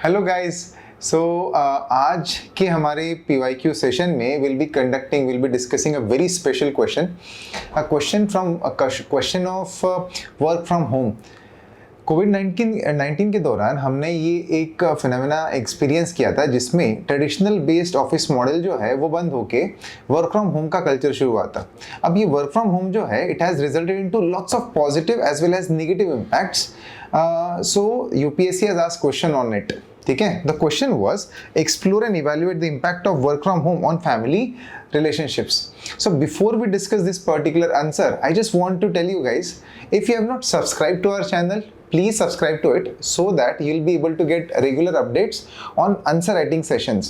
Hello guys. सो आज के हमारे PYQ सेशन में will be discussing a very special question of work from home. कोविड-19 के दौरान हमने ये एक फिनोमेना एक्सपीरियंस किया था जिसमें ट्रेडिशनल बेस्ड ऑफिस मॉडल जो है वो बंद होके वर्क फ्रॉम होम का कल्चर शुरू हुआ था। अब ये वर्क फ्रॉम होम जो है it has resulted into lots of positive as well as negative impacts. So UPSC has asked question on it. ठीक है, the question was explore and evaluate the impact of work from home on family relationships. So before we discuss this particular answer, I just want to tell you guys, if you have not subscribed to our channel, please subscribe to it so that you'll be able to get regular updates on answer writing sessions.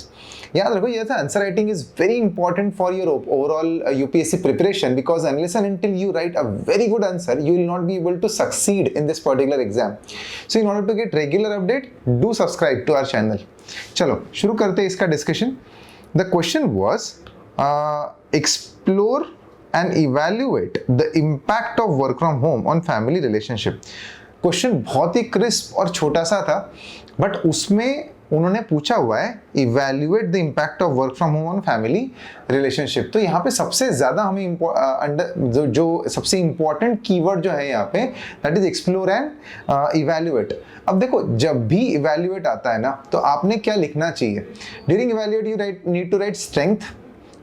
याद रखो ये था, answer writing is very important for your overall UPSC preparation, because unless and until you write a very good answer, you will not be able to succeed in this particular exam. So in order to get regular update, do subscribe to our channel. चलो शुरू करते हैं इसका discussion. The question was explore and evaluate the impact of work from home on family relationship. Question बहुत ही crisp और छोटा सा था, बट उसमें उन्होंने पूछा हुआ है evaluate the impact of work from home on family relationship. तो यहाँ पे सबसे ज़्यादा हमें जो सबसे इम्पॉर्टेंट कीवर्ड जो है यहाँ पे that is explore and evaluate. अब देखो, जब भी इवैल्यूएट आता है ना तो आपने क्या लिखना चाहिए? During evaluate you need to write strength,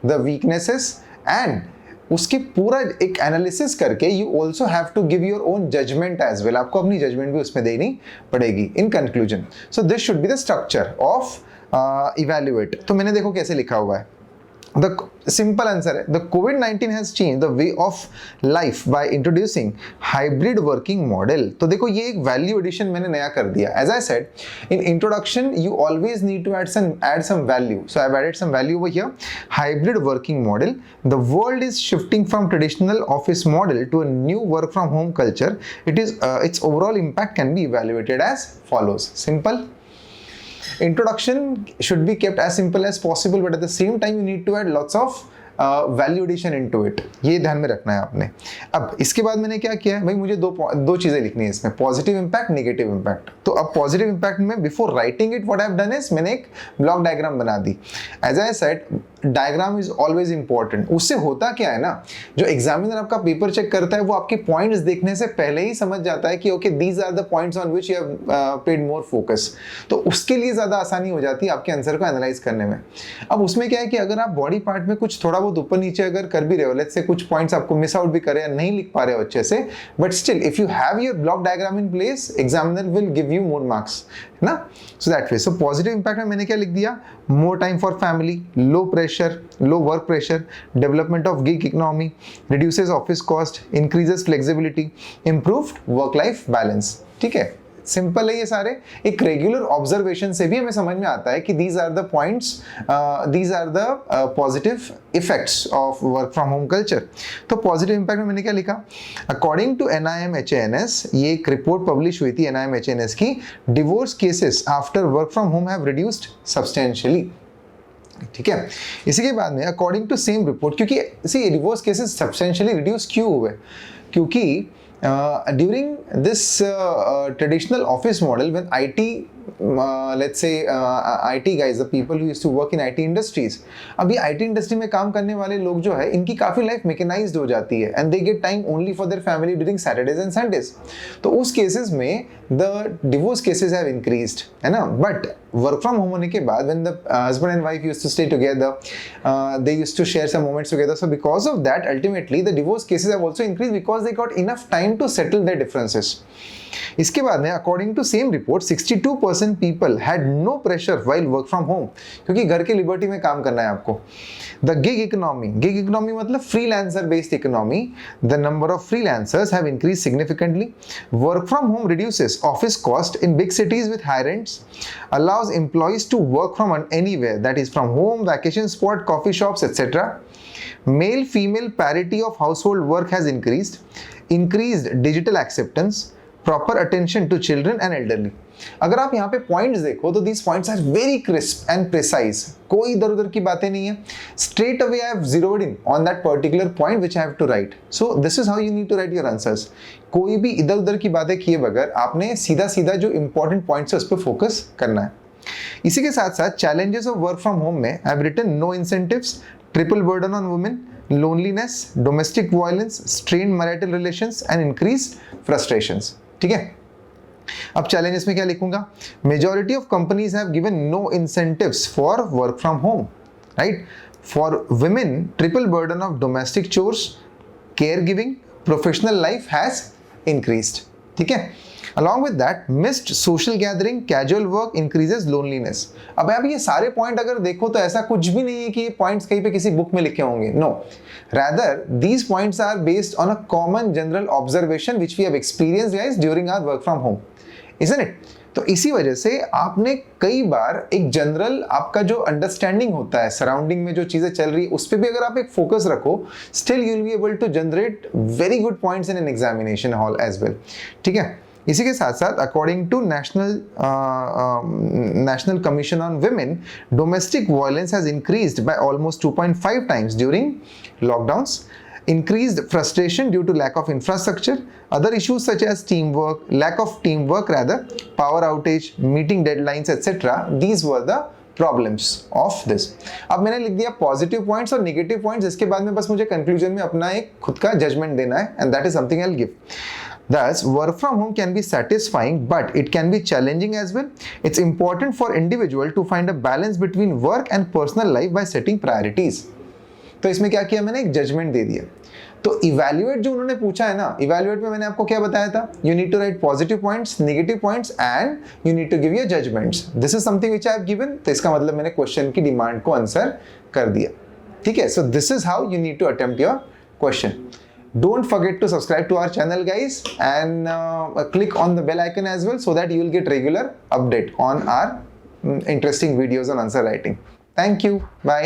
the weaknesses and उसके पूरा एक एनालिसिस करके you also have to give your own judgement as well. आपको अपनी जजमेंट भी उसमें देनी पड़ेगी in conclusion. So this should be the structure of evaluate. तो मैंने देखो कैसे लिखा हुआ है। The simple answer है, the COVID-19 has changed the way of life by introducing hybrid working model. तो देखो ये एक value addition मैंने नया कर दिया। As I said, in introduction you always need to add some value. So I've added some value over here. Hybrid working model. The world is shifting from traditional office model to a new work from home culture. Its overall impact can be evaluated as follows. Simple. Introduction should be kept as simple as possible, but at the same time you need to add lots of value addition into it. ये ध्यान में रखना है आपने। अब इसके बाद मैंने क्या किया है भाई, मुझे दो चीजें लिखनी है इसमें, पॉजिटिव इम्पैक्ट, नेगेटिव इम्पैक्ट। तो अब पॉजिटिव इम्पैक्ट में before writing it what I have done is मैंने एक ब्लॉक डायग्राम बना दी। As I said, diagram is always important. उससे होता क्या है ना, जो एग्जामिनर आपका पेपर चेक करता है वो आपके पॉइंट्स देखने से पहले ही समझ जाता है कि okay these are the points on which you have paid more focus. तो उसके लिए ज्यादा आसानी हो जाती है आपके आंसर को एनालाइज करने में। अब उसमें क्या है कि अगर आप बॉडी पार्ट में कुछ थोड़ा बहुत ऊपर नीचे अगर कर भी रहे हो, लेट्स से कुछ पॉइंट्स आपको मिस आउट भी करे या नहीं लिख पा रहे हो अच्छे से, but still if you have your block diagram in place, examiner will give you more marks, है ना। So that way. So positive impact में मैंने क्या लिख दिया? More time for family, low work pressure, development of gig economy, reduces office cost, increases flexibility, improved work life balance. ठीक है, simple है ये सारे। एक रेगुलर ऑब्जर्वेशन से भी हमें समझ में आता है कि these are the points, these are the positive effects of work from home culture. तो पॉजिटिव इंपैक्ट में मैंने क्या लिखा? अकॉर्डिंग टू NIMHANS, ये एक रिपोर्ट पब्लिश हुई थी NIMHANS की, divorce cases after work from home have reduced substantially. ठीक है, इसी के बाद में अकॉर्डिंग टू सेम रिपोर्ट, क्योंकि सी डिवोर्स केसेस सब्सटेंशियली रिड्यूस क्यों हुए? क्योंकि during this traditional office model, when let's say IT guys, the people who used to work in IT industries, अभी IT इंडस्ट्री में काम करने वाले लोग जो है इनकी काफ़ी लाइफ मैकेनाइज्ड हो जाती है and they get time only for their family during Saturdays and Sundays. तो उस केसेस में the divorce cases have increased, है ना। बट वर्क फ्रॉम होम होने के बाद when the husband and wife used to stay together, they used to share some moments together, so because of that ultimately the divorce cases have also increased because they got enough time to settle their differences. इसके बाद में according to same report 62% people had no pressure while work from home, क्योंकि घर के liberty में काम करना है आपको। द गिग इकोनॉमी मतलब freelancer based economy, the number of freelancers have increase significantly. Work from home reduces office cost in big cities with high rents, allows employees to work from anywhere, that is from home, vacation spot, coffee shops etcetera. Male female parity of household work has increased digital acceptance, proper attention to children and elderly. अगर आप यहाँ पे points देखो तो these points are very crisp and precise, कोई इधर उधर की बातें नहीं है। Straight away I have zeroed in on that particular point which I have to write. So this is how you need to write your answers. कोई भी इधर उधर की बातें किए बगैर आपने सीधा सीधा जो इंपॉर्टेंट पॉइंट्स है उस पर फोकस करना है। इसी के साथ साथ challenges of work from home में I have written no incentives, triple burden on women, loneliness, domestic violence, strained marital relations and increase frustrations. ठीक है, अब चैलेंजेस में क्या लिखूंगा? Majority of companies have given no incentives for work from home, right? For women, triple burden of domestic chores, care giving, professional life has increased. ठीक है, along with that missed social gathering, casual work increases loneliness। अब आप ये सारे point अगर देखो तो ऐसा कुछ भी नहीं है कि ये पॉइंट्स कहीं पे किसी बुक में लिखे होंगे, no, rather these points are based on a common general observation which we have experienced guys during our work from home, isn't it? तो इसी वजह से आपने कई बार एक जनरल आपका जो अंडरस्टैंडिंग होता है सराउंडिंग में जो चीजें चल रही है उस पर भी अगर आप एक फोकस रखो, still you will be able to generate very good points in an examination hall as well. ठीक है, इसी के साथ साथ according to national commission on women, domestic violence has increased by almost 2.5 times during lockdowns, increased frustration due to lack of infrastructure, other issues such as lack of teamwork rather, power outage, meeting deadlines etc. These were the problems of this। अब मैंने लिख दिया positive points और negative points, इसके बाद में बस मुझे कंक्लूजन में अपना एक खुद का जजमेंट देना है, and that is something I will give. Thus, work from home can be satisfying, but it can be challenging as well. It's important for individual to find a balance between work and personal life by setting priorities। तो इसमें क्या किया मैंने? एक judgement दे दिया। तो evaluate जो उन्होंने पूछा है ना, इवैल्यूएट में मैंने आपको क्या बताया था? You need to write positive points, negative points and you need to give your judgments. This is something which I have given. तो इसका मतलब मैंने क्वेश्चन की डिमांड को आंसर कर दिया। ठीक है, so this is how you need to attempt your question. Don't forget to subscribe to our channel guys, and click on the bell icon as well so that you will get regular update on our interesting videos on answer writing. Thank you. Bye.